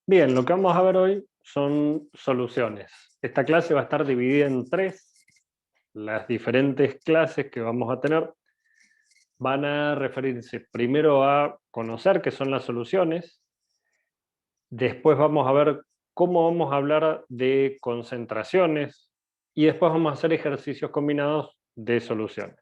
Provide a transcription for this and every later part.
Bien, lo que vamos a ver hoy son soluciones. Esta clase va a estar dividida en tres. Las diferentes clases que vamos a tener van a referirse primero a conocer qué son las soluciones, después vamos a ver cómo vamos a hablar de concentraciones y después vamos a hacer ejercicios combinados de soluciones.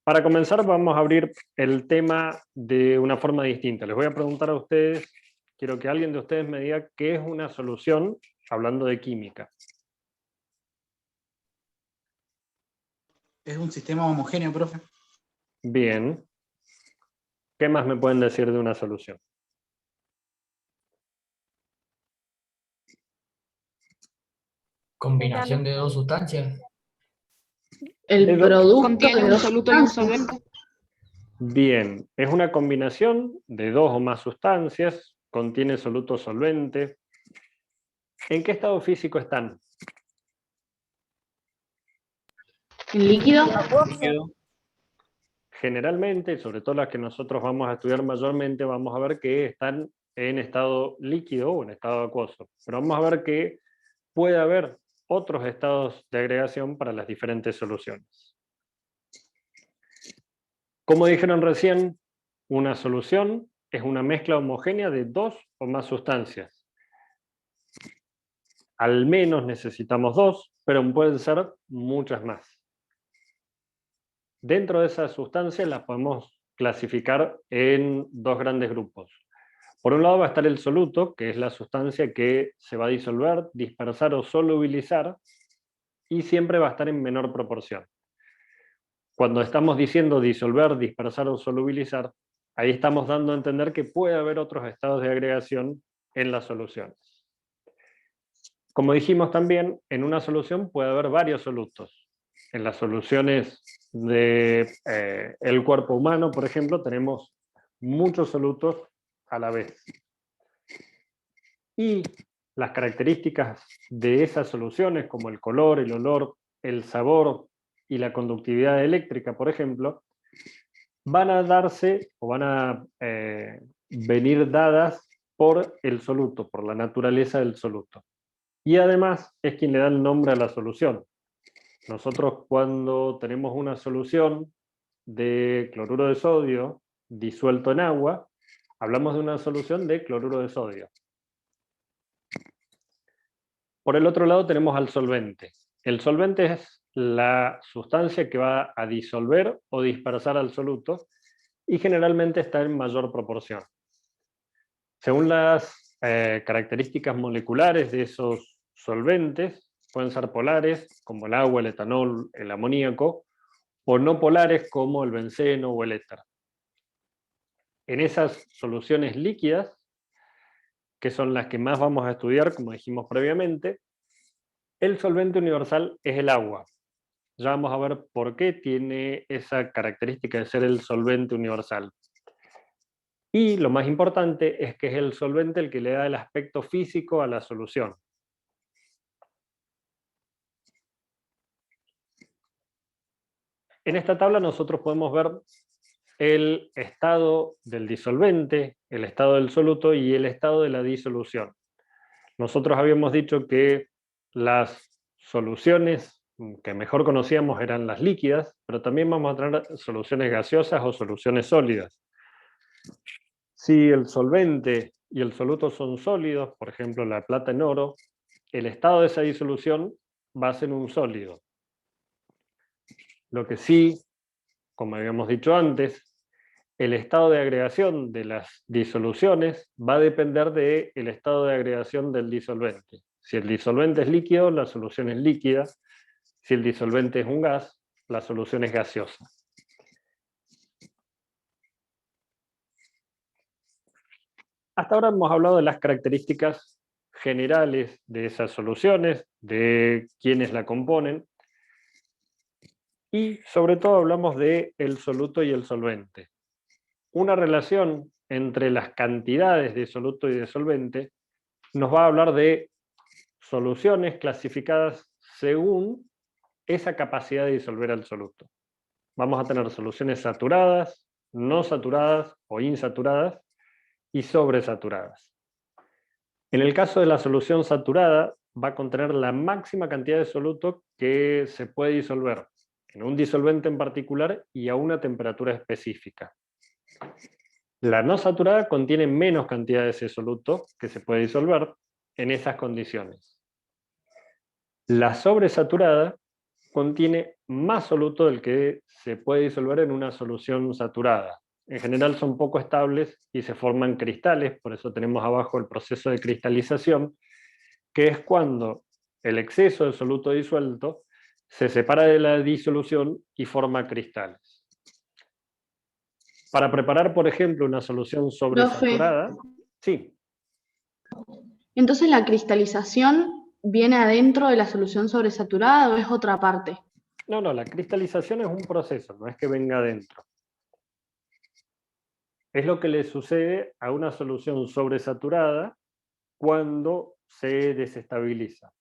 Para comenzar vamos a abrir el tema de una forma distinta. Les voy a preguntar a ustedes, quiero que alguien de ustedes me diga qué es una solución hablando de química. Es un sistema homogéneo, profe. Bien. ¿Qué más me pueden decir de una solución? Combinación de dos sustancias. De El do- producto Contiene de un dos soluto y un sustancias. solvente. Bien, es una combinación de dos o más sustancias, contiene soluto solvente. ¿En qué estado físico están? Líquido. Líquido. Generalmente, sobre todo las que nosotros vamos a estudiar mayormente, vamos a ver que están en estado líquido o en estado acuoso. Pero vamos a ver que puede haber otros estados de agregación para las diferentes soluciones. Como dijeron recién, una solución es una mezcla homogénea de dos o más sustancias. Al menos necesitamos dos, pero pueden ser muchas más. Dentro de esas sustancias las podemos clasificar en dos grandes grupos. Por un lado va a estar el soluto, que es la sustancia que se va a disolver, dispersar o solubilizar, y siempre va a estar en menor proporción. Cuando estamos diciendo disolver, dispersar o solubilizar, ahí estamos dando a entender que puede haber otros estados de agregación en las soluciones. Como dijimos también, en una solución puede haber varios solutos. En las soluciones del cuerpo humano, por ejemplo, tenemos muchos solutos a la vez. Y las características de esas soluciones, como el color, el olor, el sabor y la conductividad eléctrica, por ejemplo, van a darse o van a venir dadas por el soluto, por la naturaleza del soluto. Y además es quien le da el nombre a la solución. Nosotros cuando tenemos una solución de cloruro de sodio disuelto en agua, hablamos de una solución de cloruro de sodio. Por el otro lado tenemos al solvente. El solvente es la sustancia que va a disolver o dispersar al soluto y generalmente está en mayor proporción. Según las características moleculares de esos solventes, pueden ser polares, como el agua, el etanol, el amoníaco, o no polares, como el benceno o el éter. En esas soluciones líquidas, que son las que más vamos a estudiar, como dijimos previamente, el solvente universal es el agua. Ya vamos a ver por qué tiene esa característica de ser el solvente universal. Y lo más importante es que es el solvente el que le da el aspecto físico a la solución. En esta tabla nosotros podemos ver el estado del disolvente, el estado del soluto y el estado de la disolución. Nosotros habíamos dicho que las soluciones que mejor conocíamos eran las líquidas, pero también vamos a tener soluciones gaseosas o soluciones sólidas. Si el solvente y el soluto son sólidos, por ejemplo la plata en oro, el estado de esa disolución va a ser un sólido. Lo que sí, como habíamos dicho antes, el estado de agregación de las disoluciones va a depender del estado de agregación del disolvente. Si el disolvente es líquido, la solución es líquida. Si el disolvente es un gas, la solución es gaseosa. Hasta ahora hemos hablado de las características generales de esas soluciones, de quiénes la componen, y sobre todo hablamos del soluto y el solvente. Una relación entre las cantidades de soluto y de solvente nos va a hablar de soluciones clasificadas según esa capacidad de disolver al soluto. Vamos a tener soluciones saturadas, no saturadas o insaturadas y sobresaturadas. En el caso de la solución saturada, va a contener la máxima cantidad de soluto que se puede disolver en un disolvente en particular y a una temperatura específica. La no saturada contiene menos cantidad de ese soluto que se puede disolver en esas condiciones. La sobresaturada contiene más soluto del que se puede disolver en una solución saturada. En general son poco estables y se forman cristales, por eso tenemos abajo el proceso de cristalización, que es cuando el exceso de soluto disuelto se separa de la disolución y forma cristales. Para preparar, por ejemplo, una solución sobresaturada, sí. Entonces, ¿la cristalización viene adentro de la solución sobresaturada o es otra parte? No, la cristalización es un proceso, no es que venga adentro. Es lo que le sucede a una solución sobresaturada cuando se desestabiliza.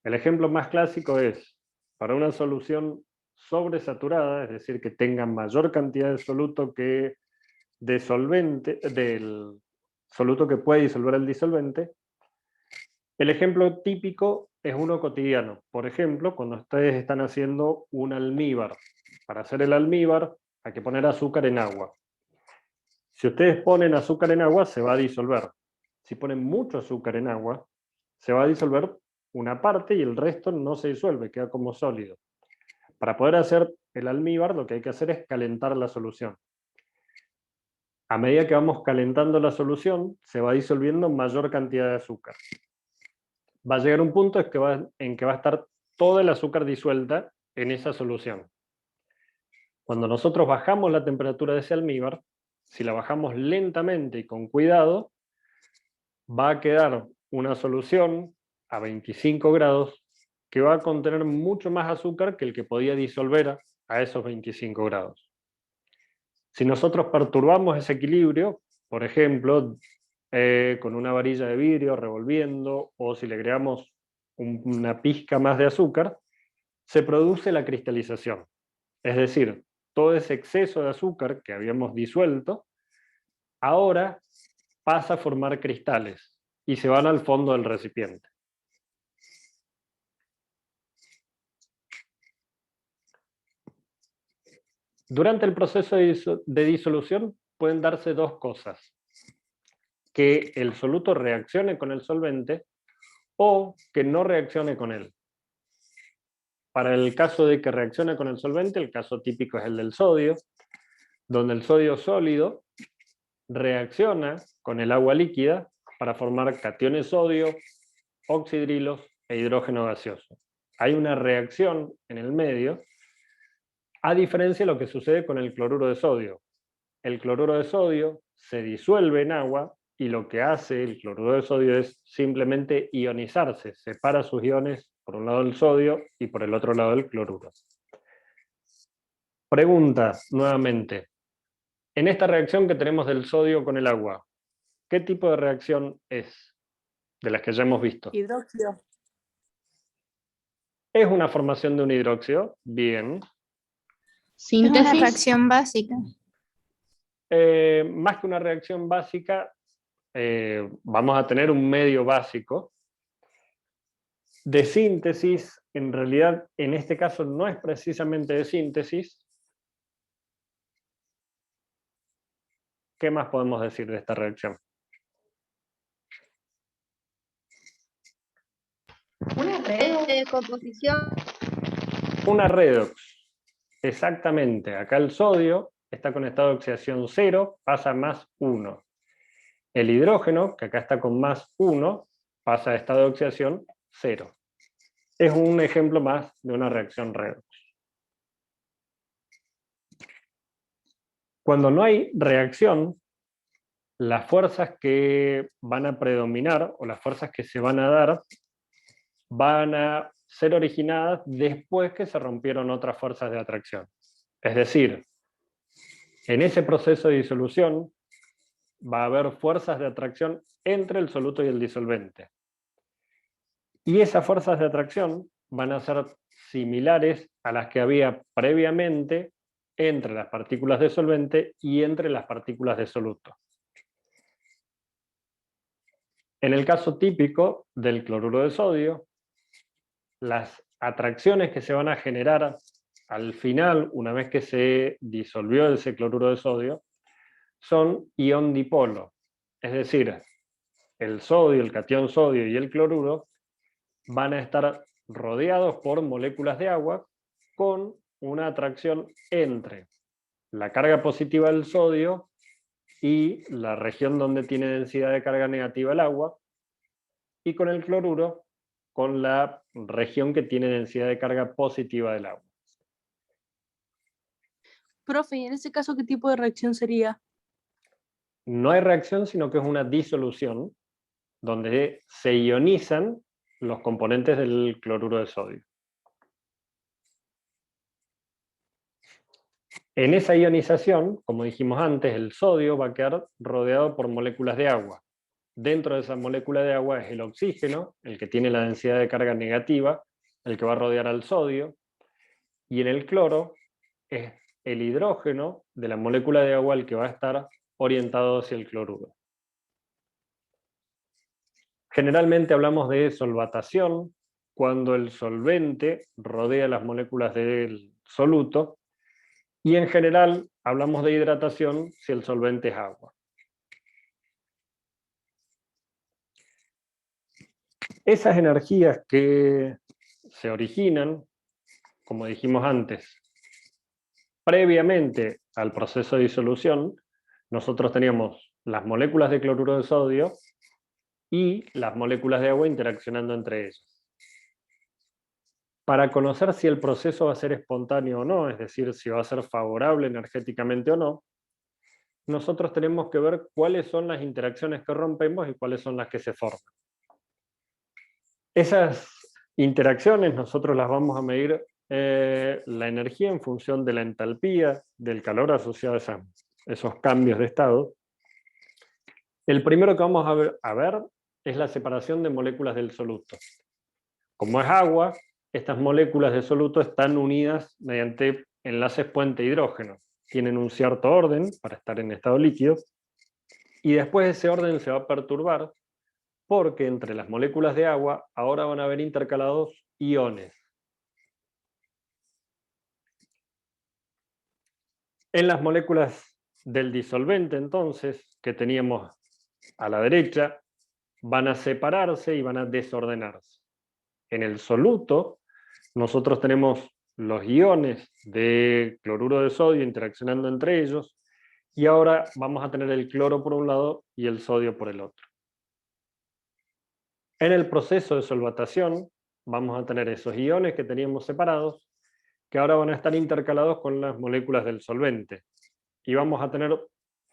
El ejemplo más clásico es, para una solución sobresaturada, es decir, que tenga mayor cantidad de soluto que de solvente, del soluto que puede disolver el disolvente, el ejemplo típico es uno cotidiano. Por ejemplo, cuando ustedes están haciendo un almíbar. Para hacer el almíbar hay que poner azúcar en agua. Si ustedes ponen azúcar en agua, se va a disolver. Si ponen mucho azúcar en agua, se va a disolver una parte y el resto no se disuelve, queda como sólido. Para poder hacer el almíbar, lo que hay que hacer es calentar la solución. A medida que vamos calentando la solución, se va disolviendo mayor cantidad de azúcar. Va a llegar un punto en que va a estar toda el azúcar disuelta en esa solución. Cuando nosotros bajamos la temperatura de ese almíbar, si la bajamos lentamente y con cuidado, va a quedar una solución a 25 grados que va a contener mucho más azúcar que el que podía disolver a esos 25 grados. Si nosotros perturbamos ese equilibrio, por ejemplo, con una varilla de vidrio revolviendo, o si le agregamos una pizca más de azúcar, se produce la cristalización. Es decir, todo ese exceso de azúcar que habíamos disuelto, ahora pasa a formar cristales y se van al fondo del recipiente. Durante el proceso de disolución pueden darse dos cosas: que el soluto reaccione con el solvente o que no reaccione con él. Para el caso de que reaccione con el solvente, el caso típico es el del sodio, donde el sodio sólido reacciona con el agua líquida para formar cationes sodio, oxidrilos e hidrógeno gaseoso. Hay una reacción en el medio, a diferencia de lo que sucede con el cloruro de sodio. El cloruro de sodio se disuelve en agua y lo que hace el cloruro de sodio es simplemente ionizarse, separa sus iones por un lado el sodio y por el otro lado el cloruro. Pregunta nuevamente. En esta reacción que tenemos del sodio con el agua, ¿qué tipo de reacción es de las que ya hemos visto? Hidróxido. ¿Es una formación de un hidróxido? Bien. Es una Síntesis. reacción básica. Más que una reacción básica, vamos a tener un medio básico. De síntesis, en realidad, en este caso no es precisamente de síntesis. ¿Qué más podemos decir de esta reacción? Una red de composición. Una redox. Exactamente. Acá el sodio está con estado de oxidación 0, pasa a más 1. El hidrógeno, que acá está con más 1, pasa a estado de oxidación 0. Es un ejemplo más de una reacción redox. Cuando no hay reacción, las fuerzas que van a predominar o las fuerzas que se van a dar van a ser originadas después que se rompieron otras fuerzas de atracción. Es decir, en ese proceso de disolución va a haber fuerzas de atracción entre el soluto y el disolvente. Y esas fuerzas de atracción van a ser similares a las que había previamente entre las partículas de solvente y entre las partículas de soluto. En el caso típico del cloruro de sodio, las atracciones que se van a generar al final, una vez que se disolvió ese cloruro de sodio, son ion dipolo. Es decir, el sodio, el catión sodio y el cloruro van a estar rodeados por moléculas de agua con una atracción entre la carga positiva del sodio y la región donde tiene densidad de carga negativa el agua, y con el cloruro con la región que tiene densidad de carga positiva del agua. Profe, ¿y en ese caso qué tipo de reacción sería? No hay reacción, sino que es una disolución donde se ionizan los componentes del cloruro de sodio. En esa ionización, como dijimos antes, el sodio va a quedar rodeado por moléculas de agua. Dentro de esa molécula de agua es el oxígeno, el que tiene la densidad de carga negativa, el que va a rodear al sodio, y en el cloro es el hidrógeno de la molécula de agua el que va a estar orientado hacia el cloruro. Generalmente hablamos de solvatación cuando el solvente rodea las moléculas del soluto, y en general hablamos de hidratación si el solvente es agua. Esas energías que se originan, como dijimos antes, previamente al proceso de disolución, nosotros teníamos las moléculas de cloruro de sodio y las moléculas de agua interaccionando entre ellas. Para conocer si el proceso va a ser espontáneo o no, es decir, si va a ser favorable energéticamente o no, nosotros tenemos que ver cuáles son las interacciones que rompemos y cuáles son las que se forman. Esas interacciones nosotros las vamos a medir la energía en función de la entalpía, del calor asociado a esos cambios de estado. El primero que vamos a ver es la separación de moléculas del soluto. Como es agua, estas moléculas de soluto están unidas mediante enlaces puente hidrógeno. Tienen un cierto orden para estar en estado líquido, y después ese orden se va a perturbar porque entre las moléculas de agua ahora van a haber intercalados iones. En las moléculas del disolvente, entonces, que teníamos a la derecha, van a separarse y van a desordenarse. En el soluto, nosotros tenemos los iones de cloruro de sodio interaccionando entre ellos, y ahora vamos a tener el cloro por un lado y el sodio por el otro. En el proceso de solvatación vamos a tener esos iones que teníamos separados, que ahora van a estar intercalados con las moléculas del solvente. Y vamos a tener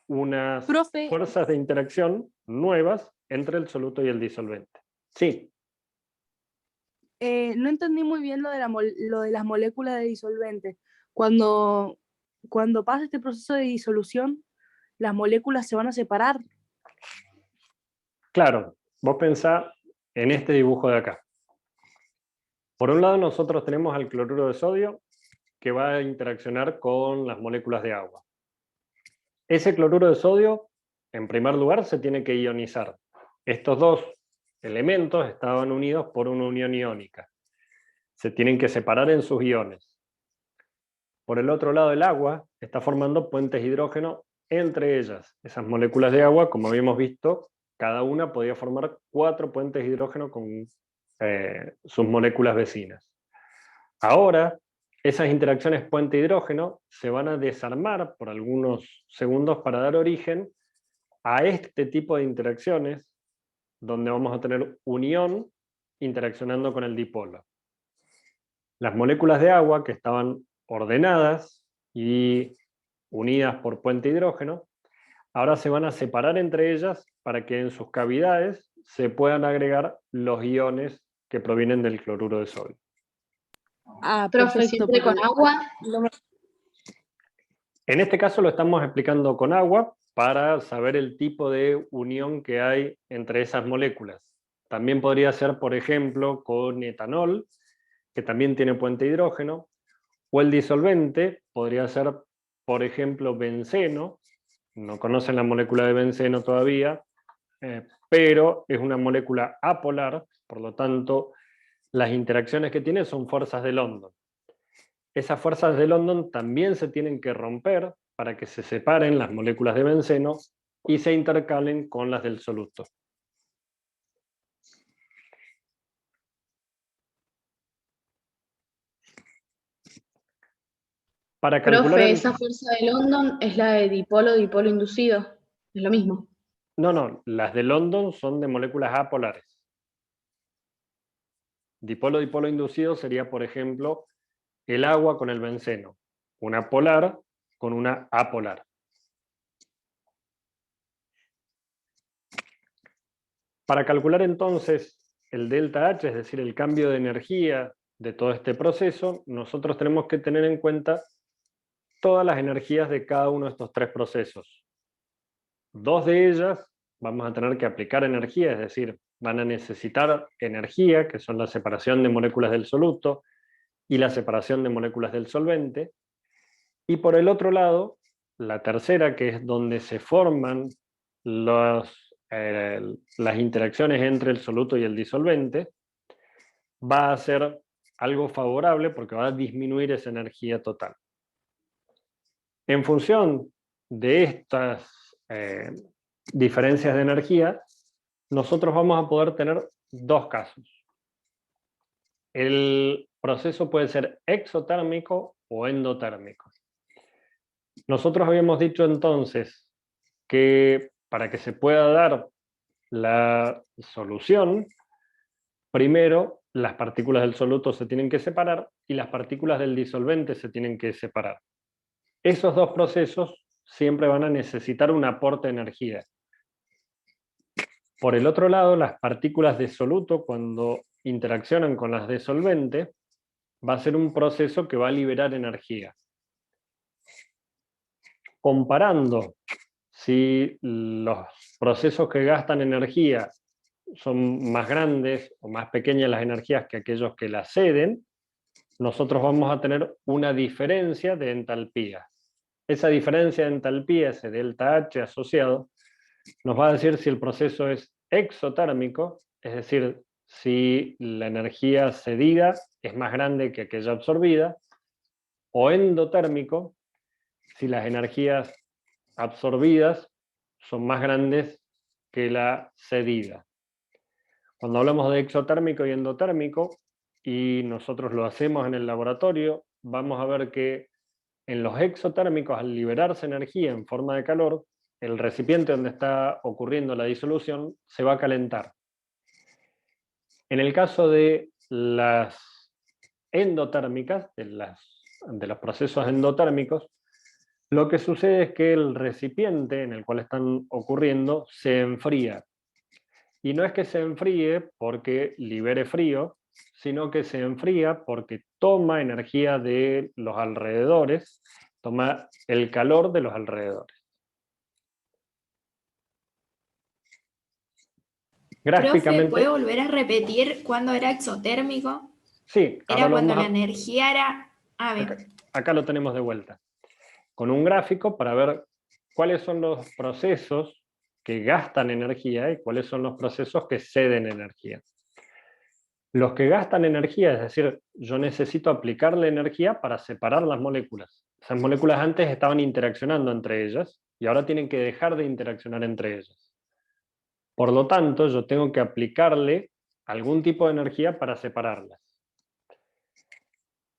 unas fuerzas de interacción nuevas entre el soluto y el disolvente. Sí. No entendí muy bien lo de las moléculas de disolvente. Cuando pasa este proceso de disolución, las moléculas se van a separar. Claro, vos pensá en este dibujo de acá. Por un lado nosotros tenemos al cloruro de sodio que va a interaccionar con las moléculas de agua. Ese cloruro de sodio, en primer lugar, se tiene que ionizar. Estos dos elementos estaban unidos por una unión iónica. Se tienen que separar en sus iones. Por el otro lado, el agua está formando puentes hidrógeno entre ellas. Esas moléculas de agua, como habíamos visto, cada una podía formar 4 puentes de hidrógeno con sus moléculas vecinas. Ahora, esas interacciones puente-hidrógeno se van a desarmar por algunos segundos para dar origen a este tipo de interacciones, donde vamos a tener un ion interaccionando con el dipolo. Las moléculas de agua, que estaban ordenadas y unidas por puente hidrógeno, ahora se van a separar entre ellas para que en sus cavidades se puedan agregar los iones que provienen del cloruro de sodio. Ah, Profe, perfecto. ¿siempre con agua? En este caso lo estamos explicando con agua para saber el tipo de unión que hay entre esas moléculas. También podría ser, por ejemplo, con etanol, que también tiene puente hidrógeno, o el disolvente podría ser, por ejemplo, benceno. No conocen la molécula de benceno todavía, pero es una molécula apolar, por lo tanto, las interacciones que tiene son fuerzas de London. Esas fuerzas de London también se tienen que romper para que se separen las moléculas de benceno y se intercalen con las del soluto. Para calcular Profe, esa fuerza de London es la de dipolo-dipolo inducido. Es lo mismo. No, las de London son de moléculas apolares. Dipolo-dipolo inducido sería, por ejemplo, el agua con el benceno, una polar con una apolar. Para calcular entonces el delta H, es decir, el cambio de energía de todo este proceso, nosotros tenemos que tener en cuenta todas las energías de cada uno de estos tres procesos. Dos de ellas vamos a tener que aplicar energía, es decir, van a necesitar energía, que son la separación de moléculas del soluto y la separación de moléculas del solvente. Y por el otro lado, la tercera, que es donde se forman las interacciones entre el soluto y el disolvente, va a ser algo favorable porque va a disminuir esa energía total. En función de estas diferencias de energía, nosotros vamos a poder tener dos casos. El proceso puede ser exotérmico o endotérmico. Nosotros habíamos dicho entonces que para que se pueda dar la solución, primero las partículas del soluto se tienen que separar y las partículas del disolvente se tienen que separar. Esos dos procesos siempre van a necesitar un aporte de energía. Por el otro lado, las partículas de soluto, cuando interaccionan con las de solvente, va a ser un proceso que va a liberar energía. Comparando si los procesos que gastan energía son más grandes o más pequeñas las energías que aquellos que las ceden, nosotros vamos a tener una diferencia de entalpía. Esa diferencia de entalpía, ese delta H asociado, nos va a decir si el proceso es exotérmico, es decir, si la energía cedida es más grande que aquella absorbida, o endotérmico, si las energías absorbidas son más grandes que la cedida. Cuando hablamos de exotérmico y endotérmico, y nosotros lo hacemos en el laboratorio, vamos a ver que en los exotérmicos, al liberarse energía en forma de calor, el recipiente donde está ocurriendo la disolución se va a calentar. En el caso de las endotérmicas, de los procesos endotérmicos, lo que sucede es que el recipiente en el cual están ocurriendo se enfría. Y no es que se enfríe porque libere frío, sino que se enfría porque toma energía de los alrededores, toma el calor de los alrededores. Profe, ¿puede volver a repetir cuándo era exotérmico? Sí, Era cuando la energía era... A ver. Acá lo tenemos de vuelta. Con un gráfico para ver cuáles son los procesos que gastan energía y cuáles son los procesos que ceden energía. Los que gastan energía, es decir, yo necesito aplicarle energía para separar las moléculas. Esas moléculas antes estaban interaccionando entre ellas y ahora tienen que dejar de interaccionar entre ellas. Por lo tanto, yo tengo que aplicarle algún tipo de energía para separarlas.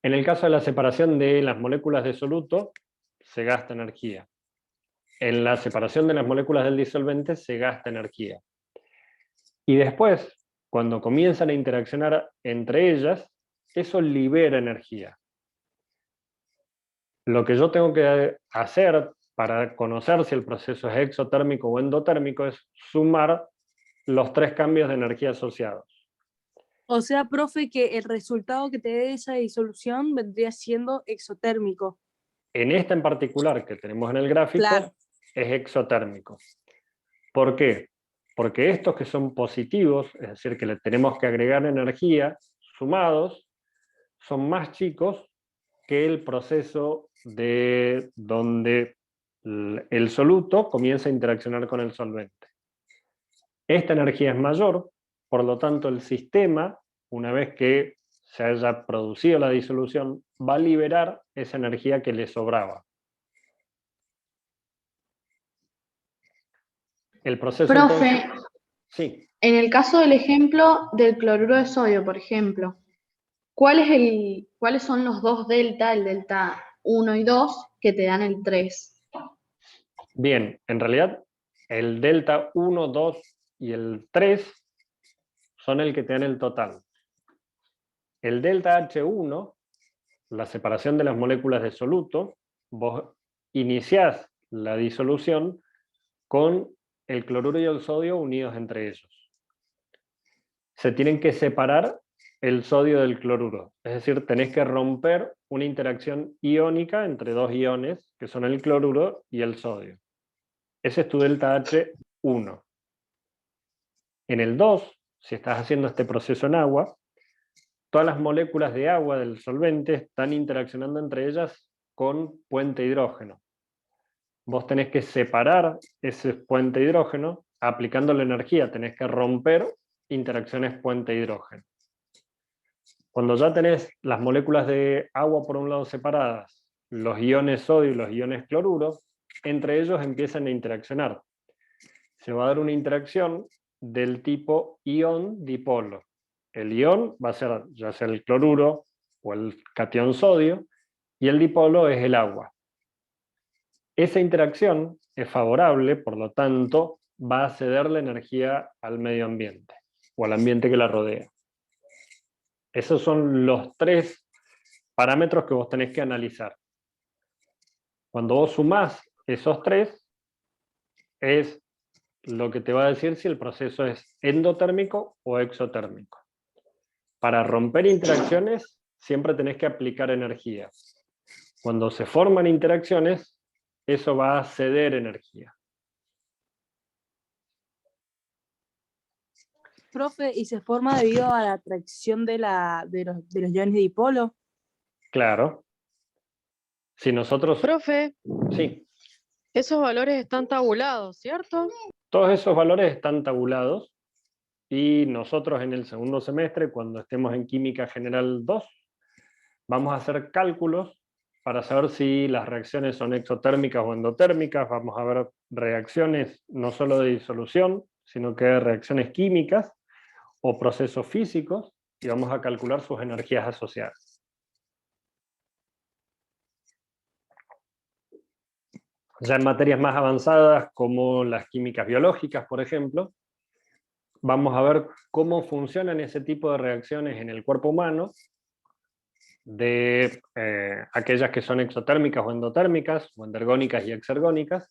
En el caso de la separación de las moléculas de soluto, se gasta energía. En la separación de las moléculas del disolvente se gasta energía. Y después, cuando comienzan a interaccionar entre ellas, eso libera energía. Lo que yo tengo que hacer para conocer si el proceso es exotérmico o endotérmico es sumar los tres cambios de energía asociados. O sea, profe, que el resultado que te dé esa disolución vendría siendo exotérmico. En esta en particular que tenemos en el gráfico, claro, es exotérmico. ¿Por qué? Porque estos que son positivos, es decir, que le tenemos que agregar energía, sumados, son más chicos que el proceso de donde el soluto comienza a interaccionar con el solvente. Esta energía es mayor, por lo tanto el sistema, una vez que se haya producido la disolución, va a liberar esa energía que le sobraba. El proceso Profe, entonces, sí, en el caso del ejemplo del cloruro de sodio, por ejemplo, ¿cuáles son los dos delta, el delta 1 y 2, que te dan el 3? bien, en realidad el delta 1, 2 y el 3 son el que te dan el total. El delta H1, la separación de las moléculas de soluto, vos iniciás la disolución con el cloruro y el sodio unidos entre ellos. Se tienen que separar el sodio del cloruro, es decir, tenés que romper una interacción iónica entre dos iones, que son el cloruro y el sodio. Ese es tu delta H1. En el 2, si estás haciendo este proceso en agua, todas las moléculas de agua del solvente están interaccionando entre ellas con puente hidrógeno. Vos tenés que separar ese puente hidrógeno aplicando la energía, tenés que romper interacciones puente hidrógeno. Cuando ya tenés las moléculas de agua por un lado separadas, los iones sodio y los iones cloruro, entre ellos empiezan a interaccionar. Se va a dar una interacción del tipo ion-dipolo. El ion va a ser ya sea el cloruro o el catión sodio, y el dipolo es el agua. Esa interacción es favorable, por lo tanto, va a ceder la energía al medio ambiente, o al ambiente que la rodea. Esos son los tres parámetros que vos tenés que analizar. Cuando vos sumás esos tres, es lo que te va a decir si el proceso es endotérmico o exotérmico. Para romper interacciones, siempre tenés que aplicar energía. Cuando se forman interacciones, eso va a ceder energía. Profe, ¿y se forma debido a la atracción de los iones de dipolo? Claro. Si nosotros... Profe, Sí. esos valores están tabulados, ¿cierto? Todos esos valores están tabulados y nosotros en el segundo semestre, cuando estemos en Química General 2, vamos a hacer cálculos para saber si las reacciones son exotérmicas o endotérmicas. Vamos a ver reacciones no solo de disolución, sino que reacciones químicas o procesos físicos, y vamos a calcular sus energías asociadas. Ya en materias más avanzadas, como las químicas biológicas, por ejemplo, vamos a ver cómo funcionan ese tipo de reacciones en el cuerpo humano, de aquellas que son exotérmicas o endotérmicas, o endergónicas y exergónicas,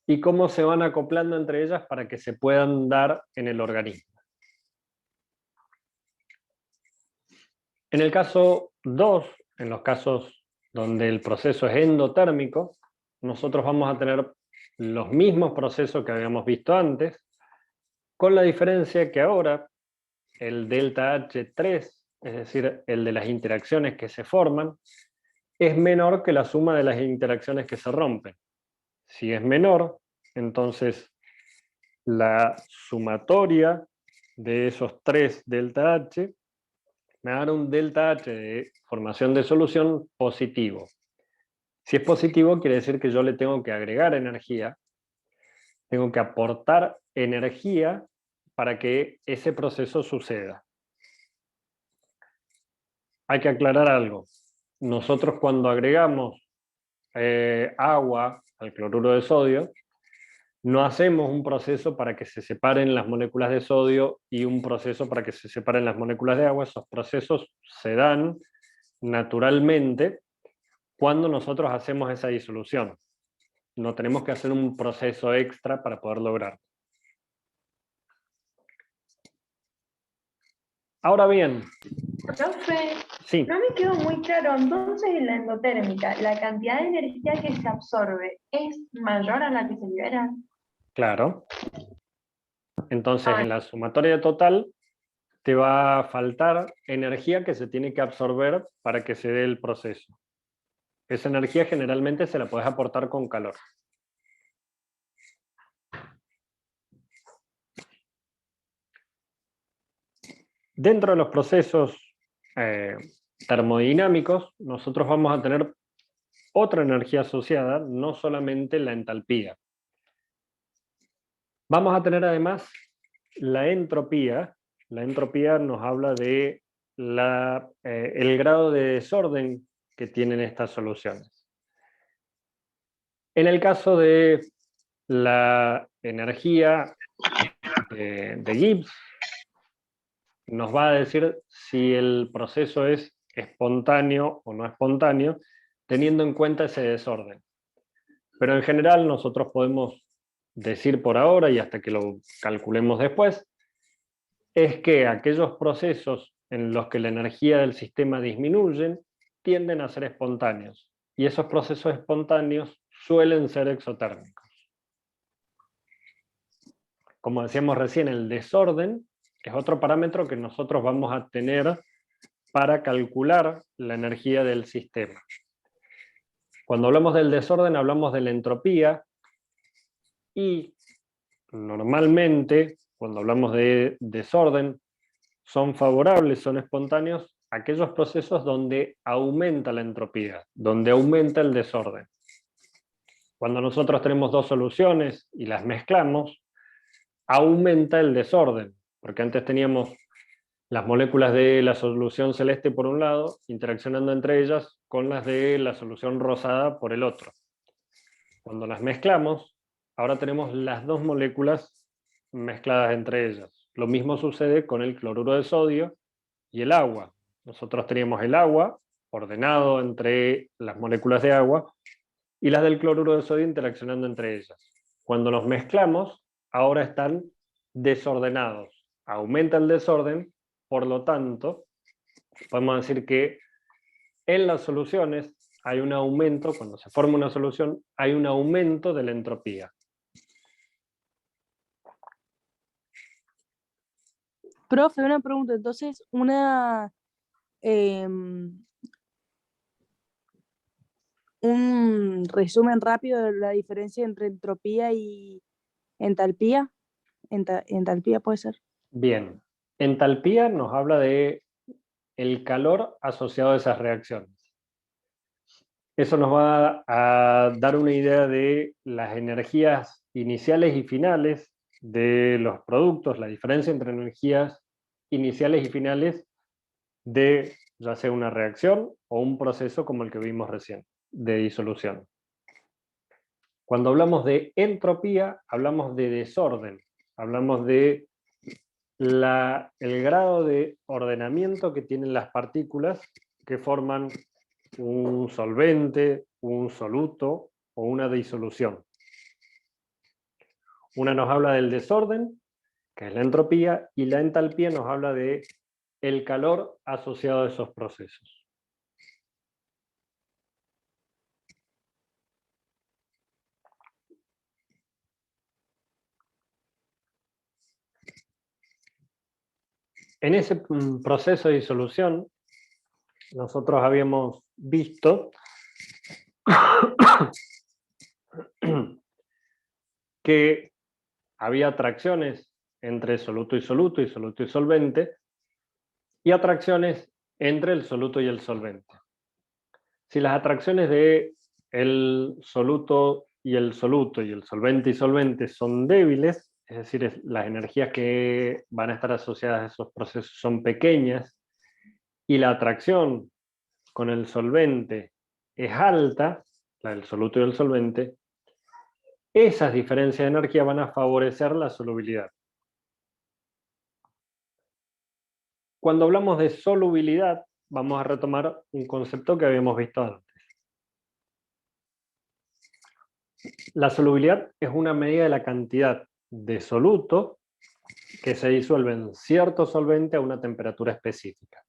y cómo se van acoplando entre ellas para que se puedan dar en el organismo. En el caso 2, en los casos donde el proceso es endotérmico, nosotros vamos a tener los mismos procesos que habíamos visto antes, con la diferencia que ahora el delta H3, es decir, el de las interacciones que se forman, es menor que la suma de las interacciones que se rompen. Si es menor, entonces la sumatoria de esos 3 delta H me va a dar un delta H de formación de solución positivo. Si es positivo, quiere decir que yo le tengo que agregar energía, tengo que aportar energía para que ese proceso suceda. Hay que aclarar algo. Nosotros cuando agregamos agua al cloruro de sodio, no hacemos un proceso para que se separen las moléculas de sodio y un proceso para que se separen las moléculas de agua. Esos procesos se dan naturalmente cuando nosotros hacemos esa disolución. No tenemos que hacer un proceso extra para poder lograrlo. Ahora bien, Profe, sí, no me quedó muy claro, entonces en la endotérmica, ¿la cantidad de energía que se absorbe es mayor a la que se libera? claro. Entonces en la sumatoria total te va a faltar energía que se tiene que absorber para que se dé el proceso. Esa energía generalmente se la puedes aportar con calor. Dentro de los procesos termodinámicos, nosotros vamos a tener otra energía asociada, no solamente la entalpía. Vamos a tener además la entropía. La entropía nos habla de el grado de desorden que tienen estas soluciones. En el caso de la energía de Gibbs, nos va a decir si el proceso es espontáneo o no espontáneo, teniendo en cuenta ese desorden. Pero en general nosotros podemos decir por ahora, y hasta que lo calculemos después, es que aquellos procesos en los que la energía del sistema disminuye tienden a ser espontáneos, y esos procesos espontáneos suelen ser exotérmicos. Como decíamos recién, el desorden es otro parámetro que nosotros vamos a tener para calcular la energía del sistema. Cuando hablamos del desorden hablamos de la entropía, y normalmente cuando hablamos de desorden son favorables, son espontáneos aquellos procesos donde aumenta la entropía, donde aumenta el desorden. Cuando nosotros tenemos dos soluciones y las mezclamos, aumenta el desorden, porque antes teníamos las moléculas de la solución celeste por un lado, interaccionando entre ellas con las de la solución rosada por el otro. Cuando las mezclamos, ahora tenemos las dos moléculas mezcladas entre ellas. Lo mismo sucede con el cloruro de sodio y el agua. Nosotros teníamos el agua ordenado entre las moléculas de agua y las del cloruro de sodio interaccionando entre ellas. Cuando los mezclamos, ahora están desordenados. Aumenta el desorden, por lo tanto, podemos decir que en las soluciones hay un aumento, cuando se forma una solución, hay un aumento de la entropía. Profe, una pregunta. Entonces, un resumen rápido de la diferencia entre entropía y entalpía. Entalpía puede ser. Bien, entalpía nos habla de el calor asociado a esas reacciones. Eso nos va a dar una idea de las energías iniciales y finales de los productos, la diferencia entre energías iniciales y finales de ya sea una reacción o un proceso como el que vimos recién, de disolución. Cuando hablamos de entropía, hablamos de desorden, hablamos de el grado de ordenamiento que tienen las partículas que forman un solvente, un soluto o una disolución. Una nos habla del desorden, que es la entropía, y la entalpía nos habla de el calor asociado a esos procesos. En ese proceso de disolución, nosotros habíamos visto que había atracciones entre soluto y soluto y solvente, y atracciones entre el soluto y el solvente. Si las atracciones de el soluto y el solvente y solvente son débiles, es decir, las energías que van a estar asociadas a esos procesos son pequeñas, y la atracción con el solvente es alta, la del soluto y el solvente, esas diferencias de energía van a favorecer la solubilidad. Cuando hablamos de solubilidad, vamos a retomar un concepto que habíamos visto antes. La solubilidad es una medida de la cantidad de soluto que se disuelve en cierto solvente a una temperatura específica.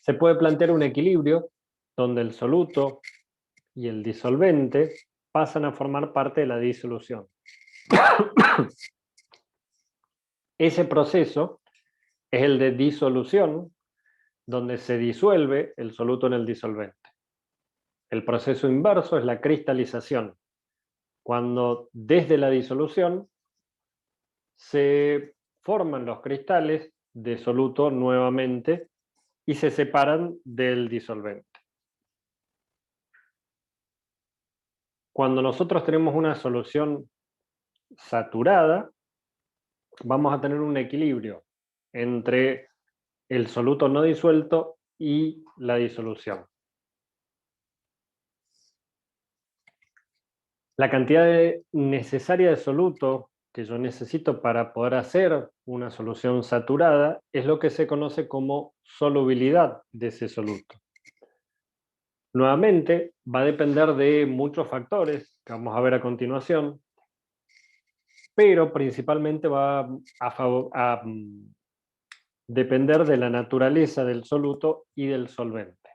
Se puede plantear un equilibrio donde el soluto y el disolvente pasan a formar parte de la disolución. Ese proceso es el de disolución, donde se disuelve el soluto en el disolvente. El proceso inverso es la cristalización, cuando desde la disolución se forman los cristales de soluto nuevamente y se separan del disolvente. Cuando nosotros tenemos una solución saturada, vamos a tener un equilibrio entre el soluto no disuelto y la disolución. La cantidad necesaria de soluto que yo necesito para poder hacer una solución saturada es lo que se conoce como solubilidad de ese soluto. Nuevamente, va a depender de muchos factores que vamos a ver a continuación, pero principalmente va a depender de la naturaleza del soluto y del solvente.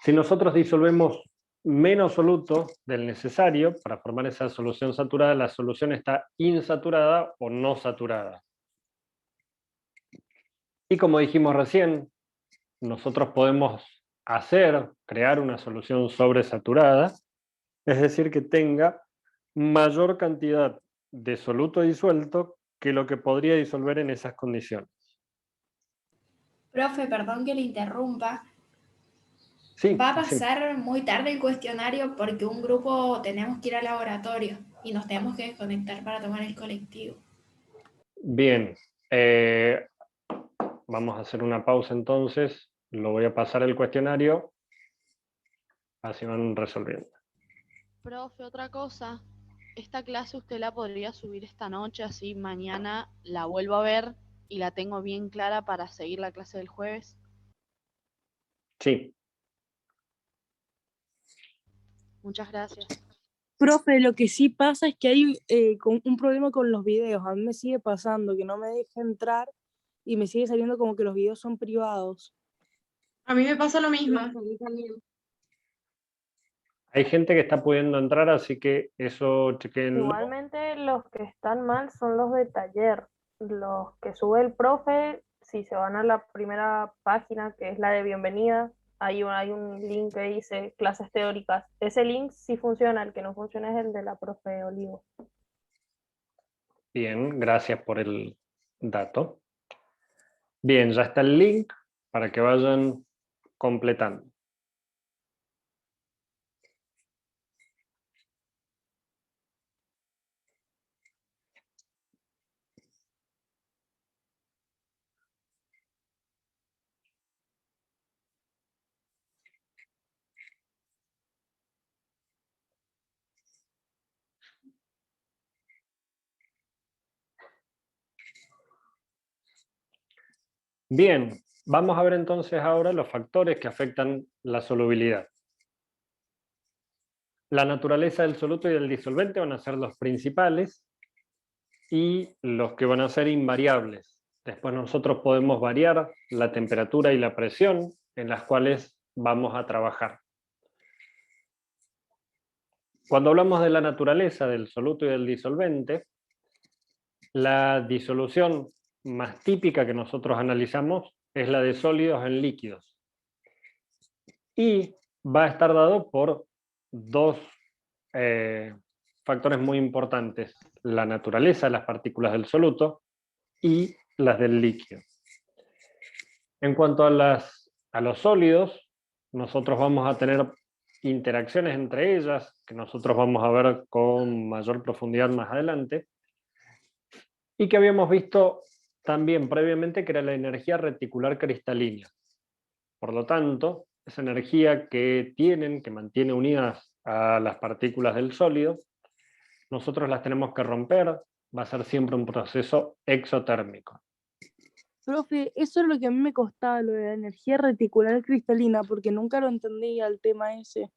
Si nosotros disolvemos menos soluto del necesario para formar esa solución saturada, la solución está insaturada o no saturada. Y como dijimos recién, nosotros podemos crear una solución sobresaturada, es decir, que tenga mayor cantidad de soluto disuelto que lo que podría disolver en esas condiciones. Profe, perdón que le interrumpa. Sí, Va a sí. pasar muy tarde el cuestionario porque un grupo tenemos que ir al laboratorio y nos tenemos que desconectar para tomar el colectivo. Bien, vamos a hacer una pausa entonces, lo voy a pasar el cuestionario, así van resolviendo. Profe, otra cosa. Esta clase usted la podría subir esta noche, así mañana la vuelvo a ver y la tengo bien clara para seguir la clase del jueves. Sí, Muchas gracias. Profe, lo que sí pasa es que hay un problema con los videos. A mí me sigue pasando que no me deja entrar y me sigue saliendo como que los videos son privados. A mí me pasa lo mismo. hay gente que está pudiendo entrar, así que eso chequenlo. Igualmente los que están mal son los de taller. Los que sube el profe, si se van a la primera página, que es la de bienvenida, hay un link que dice clases teóricas. Ese link sí funciona, el que no funciona es el de la profe Olivo. Bien, gracias por el dato. Bien, ya está el link para que vayan completando. Bien, vamos a ver entonces ahora los factores que afectan la solubilidad. La naturaleza del soluto y del disolvente van a ser los principales y los que van a ser invariables. Después nosotros podemos variar la temperatura y la presión en las cuales vamos a trabajar. Cuando hablamos de la naturaleza del soluto y del disolvente, la disolución más típica que nosotros analizamos es la de sólidos en líquidos. Y va a estar dado por dos factores muy importantes: la naturaleza de las partículas del soluto y las del líquido. En cuanto a los sólidos, nosotros vamos a tener interacciones entre ellas, que nosotros vamos a ver con mayor profundidad más adelante, y que habíamos visto también previamente, que era la energía reticular cristalina. Por lo tanto, esa energía que mantiene unidas a las partículas del sólido, nosotros las tenemos que romper, va a ser siempre un proceso exotérmico. Profe, eso es lo que a mí me costaba, lo de la energía reticular cristalina, porque nunca lo entendía el tema ese.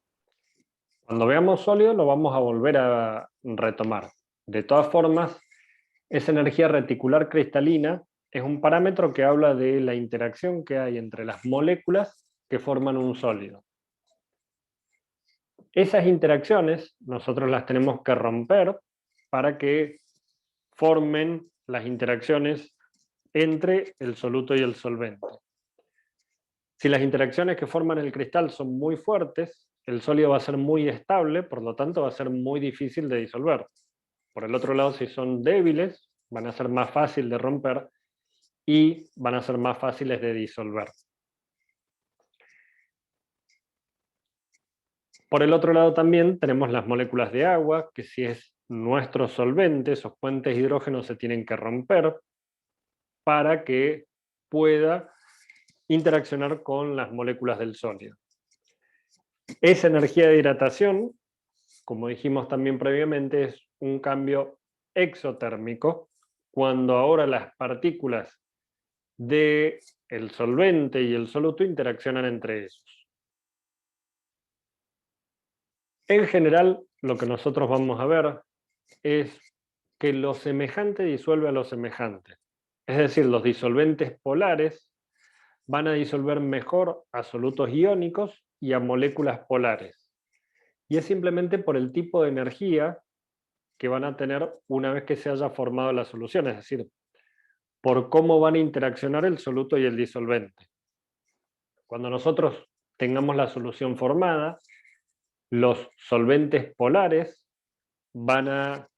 Cuando veamos sólido lo vamos a volver a retomar. De todas formas, esa energía reticular cristalina es un parámetro que habla de la interacción que hay entre las moléculas que forman un sólido. Esas interacciones nosotros las tenemos que romper para que formen las interacciones entre el soluto y el solvente. Si las interacciones que forman el cristal son muy fuertes, el sólido va a ser muy estable, por lo tanto va a ser muy difícil de disolver. Por el otro lado, si son débiles, van a ser más fáciles de romper y van a ser más fáciles de disolver. Por el otro lado también tenemos las moléculas de agua, que si es nuestro solvente, esos puentes de hidrógeno se tienen que romper para que pueda interaccionar con las moléculas del sólido. Esa energía de hidratación, como dijimos también previamente, es un cambio exotérmico, cuando ahora las partículas del solvente y el soluto interaccionan entre ellos. En general, lo que nosotros vamos a ver es que lo semejante disuelve a lo semejante. Es decir, los disolventes polares van a disolver mejor a solutos iónicos y a moléculas polares. Y es simplemente por el tipo de energía que van a tener una vez que se haya formado la solución, es decir, por cómo van a interaccionar el soluto y el disolvente. Cuando nosotros tengamos la solución formada, los solventes polares van a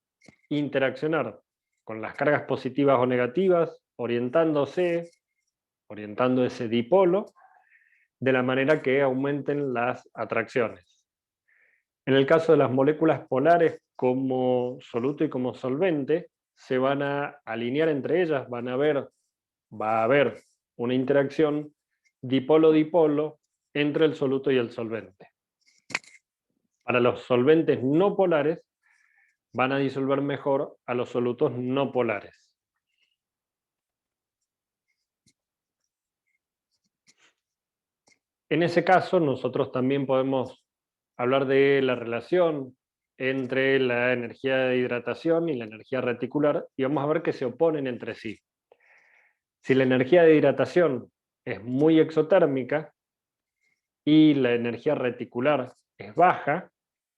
interaccionar con las cargas positivas o negativas, orientando ese dipolo, de la manera que aumenten las atracciones. En el caso de las moléculas polares como soluto y como solvente, se van a alinear entre ellas, va a haber una interacción dipolo-dipolo entre el soluto y el solvente. Para los solventes no polares, van a disolver mejor a los solutos no polares. En ese caso, nosotros también podemos hablar de la relación entre la energía de hidratación y la energía reticular, y vamos a ver que se oponen entre sí. Si la energía de hidratación es muy exotérmica y la energía reticular es baja,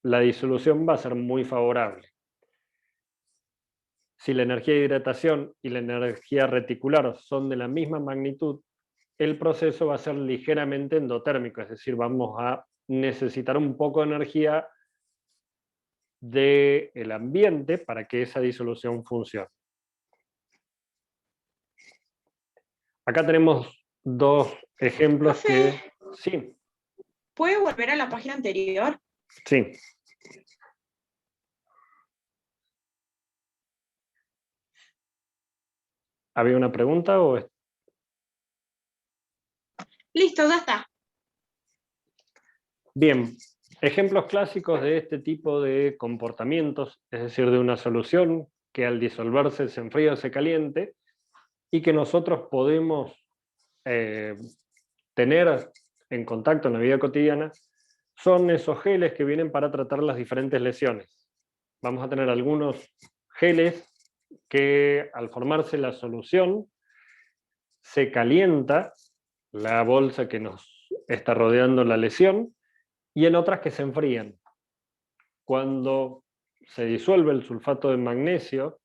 la disolución va a ser muy favorable. Si la energía de hidratación y la energía reticular son de la misma magnitud, el proceso va a ser ligeramente endotérmico, es decir, vamos a necesitar un poco de energía del ambiente para que esa disolución funcione. Acá tenemos dos ejemplos que... Sí. ¿Puede volver a la página anterior? Sí. ¿Había una pregunta o...? Listo, ya está. Bien, ejemplos clásicos de este tipo de comportamientos, es decir, de una solución que al disolverse se enfría o se caliente, y que nosotros podemos tener en contacto en la vida cotidiana, son esos geles que vienen para tratar las diferentes lesiones. Vamos a tener algunos geles que al formarse la solución se calienta la bolsa que nos está rodeando la lesión, y en otras que se enfrían. Cuando se disuelve el sulfato de magnesio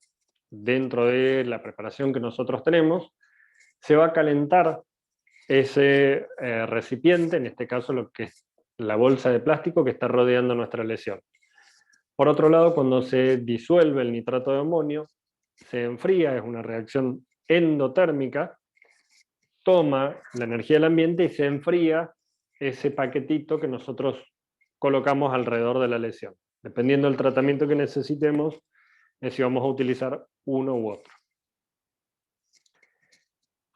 dentro de la preparación que nosotros tenemos, se va a calentar ese recipiente, en este caso lo que es la bolsa de plástico que está rodeando nuestra lesión. Por otro lado, cuando se disuelve el nitrato de amonio, se enfría, es una reacción endotérmica, toma la energía del ambiente y se enfría ese paquetito que nosotros colocamos alrededor de la lesión. Dependiendo del tratamiento que necesitemos, es si vamos a utilizar uno u otro.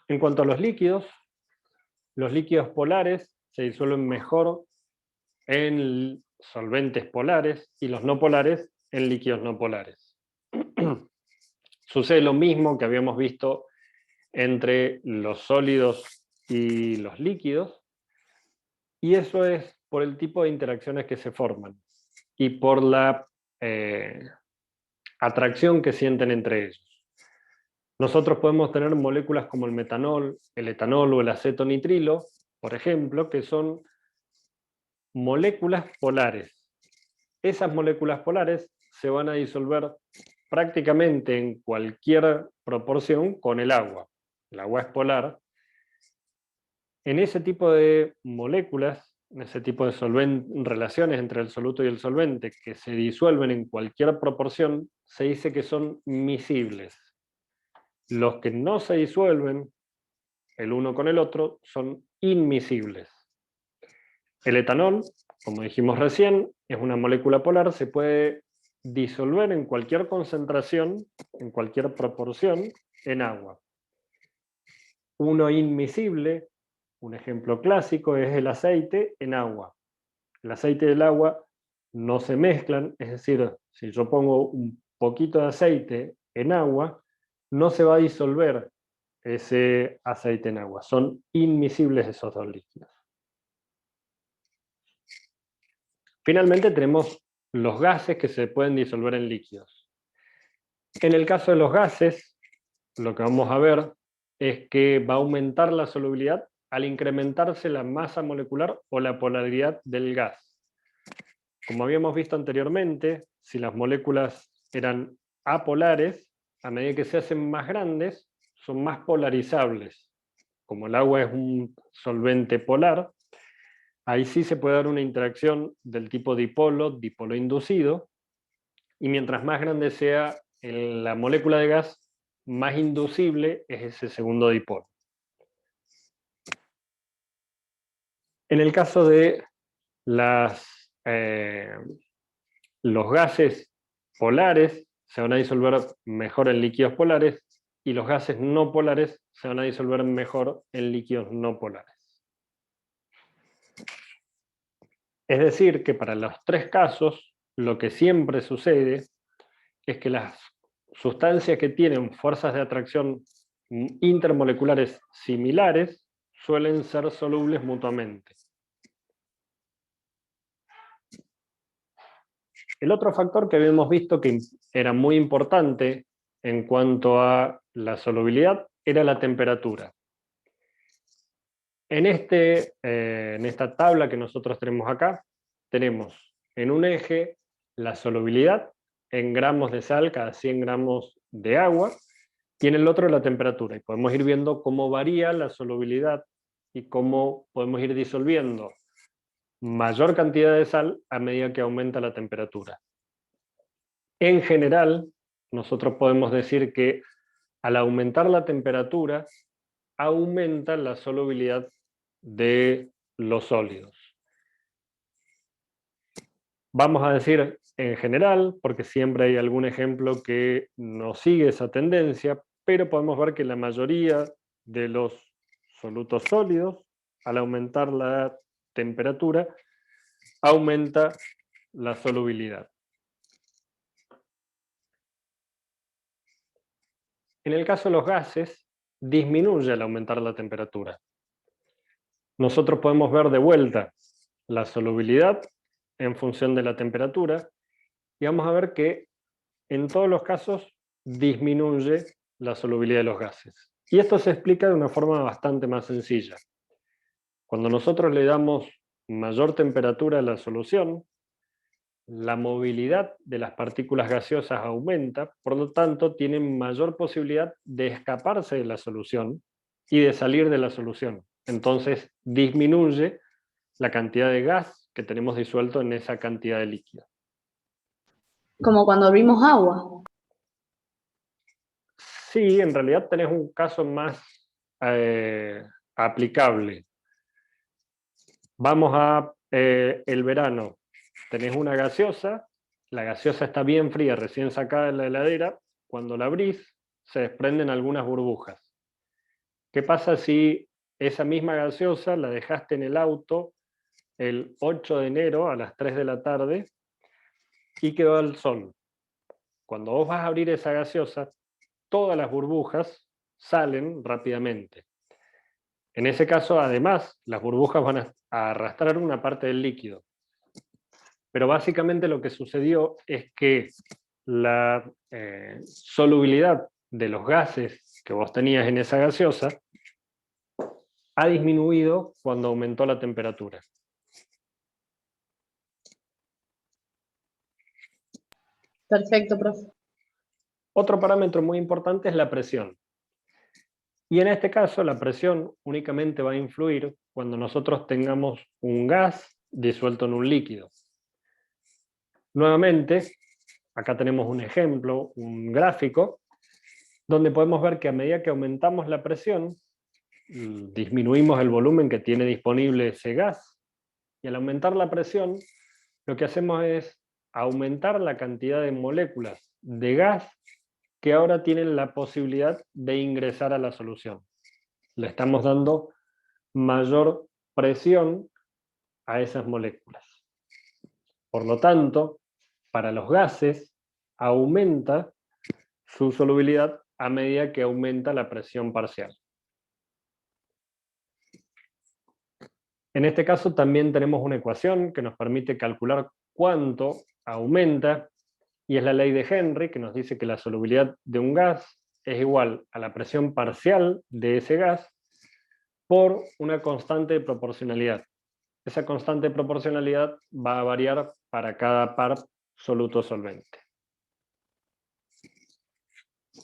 En cuanto a los líquidos polares se disuelven mejor en solventes polares y los no polares en líquidos no polares. Sucede lo mismo que habíamos visto entre los sólidos y los líquidos, y eso es por el tipo de interacciones que se forman y por la atracción que sienten entre ellos. Nosotros podemos tener moléculas como el metanol, el etanol o el acetonitrilo, por ejemplo, que son moléculas polares. Esas moléculas polares se van a disolver prácticamente en cualquier proporción con el agua. El agua es polar. En ese tipo de moléculas ese tipo de relaciones entre el soluto y el solvente, que se disuelven en cualquier proporción, se dice que son miscibles. Los que no se disuelven el uno con el otro son inmiscibles. El etanol, como dijimos recién, es una molécula polar, se puede disolver en cualquier concentración, en cualquier proporción, en agua. Uno inmiscible, un ejemplo clásico, es el aceite en agua. El aceite y el agua no se mezclan, es decir, si yo pongo un poquito de aceite en agua, no se va a disolver ese aceite en agua. Son inmiscibles esos dos líquidos. Finalmente tenemos los gases que se pueden disolver en líquidos. En el caso de los gases, lo que vamos a ver es que va a aumentar la solubilidad al incrementarse la masa molecular o la polaridad del gas. Como habíamos visto anteriormente, si las moléculas eran apolares, a medida que se hacen más grandes, son más polarizables. Como el agua es un solvente polar, ahí sí se puede dar una interacción del tipo dipolo inducido, y mientras más grande sea la molécula de gas, más inducible es ese segundo dipolo. En el caso de los gases polares, se van a disolver mejor en líquidos polares, y los gases no polares se van a disolver mejor en líquidos no polares. Es decir, que para los tres casos, lo que siempre sucede es que las sustancias que tienen fuerzas de atracción intermoleculares similares suelen ser solubles mutuamente. El otro factor que habíamos visto que era muy importante en cuanto a la solubilidad era la temperatura. En esta tabla que nosotros tenemos acá, tenemos en un eje la solubilidad en gramos de sal cada 100 gramos de agua, y en el otro la temperatura. Y podemos ir viendo cómo varía la solubilidad y cómo podemos ir disolviendo mayor cantidad de sal a medida que aumenta la temperatura. En general, nosotros podemos decir que al aumentar la temperatura, aumenta la solubilidad de los sólidos. Vamos a decir en general, porque siempre hay algún ejemplo que no sigue esa tendencia, pero podemos ver que la mayoría de los solutos sólidos, al aumentar la temperatura, aumenta la solubilidad. En el caso de los gases, disminuye al aumentar la temperatura. Nosotros podemos ver de vuelta la solubilidad en función de la temperatura, y vamos a ver que en todos los casos disminuye la solubilidad de los gases. Y esto se explica de una forma bastante más sencilla. Cuando nosotros le damos mayor temperatura a la solución, la movilidad de las partículas gaseosas aumenta, por lo tanto tienen mayor posibilidad de escaparse de la solución y de salir de la solución. Entonces disminuye la cantidad de gas que tenemos disuelto en esa cantidad de líquido. Como cuando abrimos agua. Sí, en realidad tenés un caso más aplicable. Vamos a el verano. Tenés una gaseosa, la gaseosa está bien fría, recién sacada de la heladera. Cuando la abrís, se desprenden algunas burbujas. ¿Qué pasa si esa misma gaseosa la dejaste en el auto el 8 de enero a las 3 de la tarde y quedó al sol? Cuando vos vas a abrir esa gaseosa, todas las burbujas salen rápidamente. En ese caso, además, las burbujas van a arrastrar una parte del líquido. Pero básicamente lo que sucedió es que la solubilidad de los gases que vos tenías en esa gaseosa ha disminuido cuando aumentó la temperatura. Perfecto, profe. Otro parámetro muy importante es la presión. Y en este caso la presión únicamente va a influir cuando nosotros tengamos un gas disuelto en un líquido. Nuevamente, acá tenemos un ejemplo, un gráfico, donde podemos ver que a medida que aumentamos la presión, disminuimos el volumen que tiene disponible ese gas, y al aumentar la presión, lo que hacemos es aumentar la cantidad de moléculas de gas que ahora tienen la posibilidad de ingresar a la solución. Le estamos dando mayor presión a esas moléculas. Por lo tanto, para los gases, aumenta su solubilidad a medida que aumenta la presión parcial. En este caso también tenemos una ecuación que nos permite calcular cuánto aumenta, y es la ley de Henry, que nos dice que la solubilidad de un gas es igual a la presión parcial de ese gas por una constante de proporcionalidad. Esa constante de proporcionalidad va a variar para cada par soluto-solvente.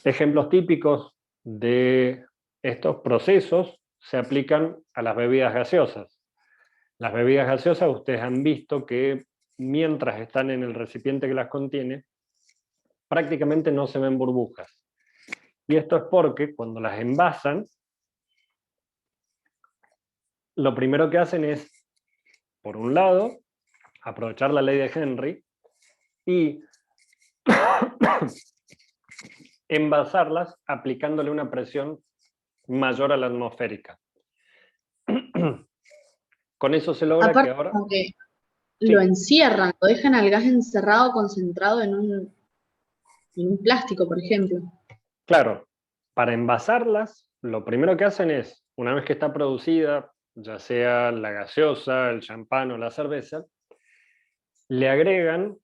Ejemplos típicos de estos procesos se aplican a las bebidas gaseosas. Las bebidas gaseosas, ustedes han visto que mientras están en el recipiente que las contiene, prácticamente no se ven burbujas. Y esto es porque cuando las envasan, lo primero que hacen es, por un lado, aprovechar la ley de Henry y envasarlas aplicándole una presión mayor a la atmosférica. Con eso se logra Aparte, que ahora... como que Sí. lo encierran, lo dejan al gas encerrado, concentrado en un plástico, por ejemplo. Claro, para envasarlas, lo primero que hacen es, una vez que está producida, ya sea la gaseosa, el champán o la cerveza, le agregan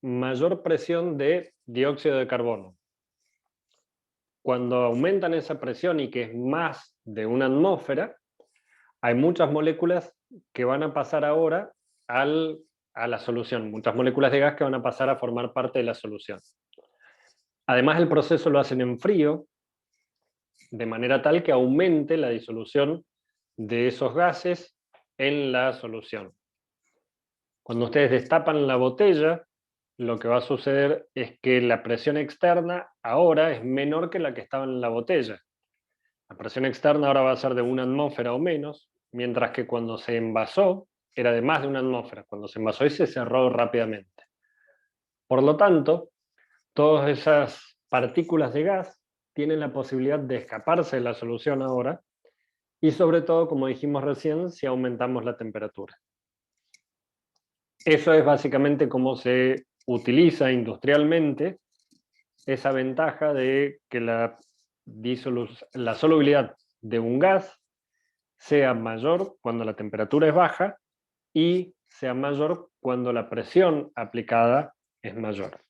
mayor presión de dióxido de carbono. Cuando aumentan esa presión y que es más de una atmósfera, hay muchas moléculas que van a pasar ahora a la solución, muchas moléculas de gas que van a pasar a formar parte de la solución. Además, el proceso lo hacen en frío, de manera tal que aumente la disolución de esos gases en la solución. Cuando ustedes destapan la botella, lo que va a suceder es que la presión externa ahora es menor que la que estaba en la botella. La presión externa ahora va a ser de 1 atmósfera o menos, mientras que cuando se envasó era de más de 1 atmósfera. Cuando se envasó y se cerró rápidamente. Por lo tanto, todas esas partículas de gas tienen la posibilidad de escaparse de la solución ahora, y sobre todo, como dijimos recién, si aumentamos la temperatura. Eso es básicamente cómo se utiliza industrialmente esa ventaja de que la solubilidad de un gas sea mayor cuando la temperatura es baja y sea mayor cuando la presión aplicada es mayor.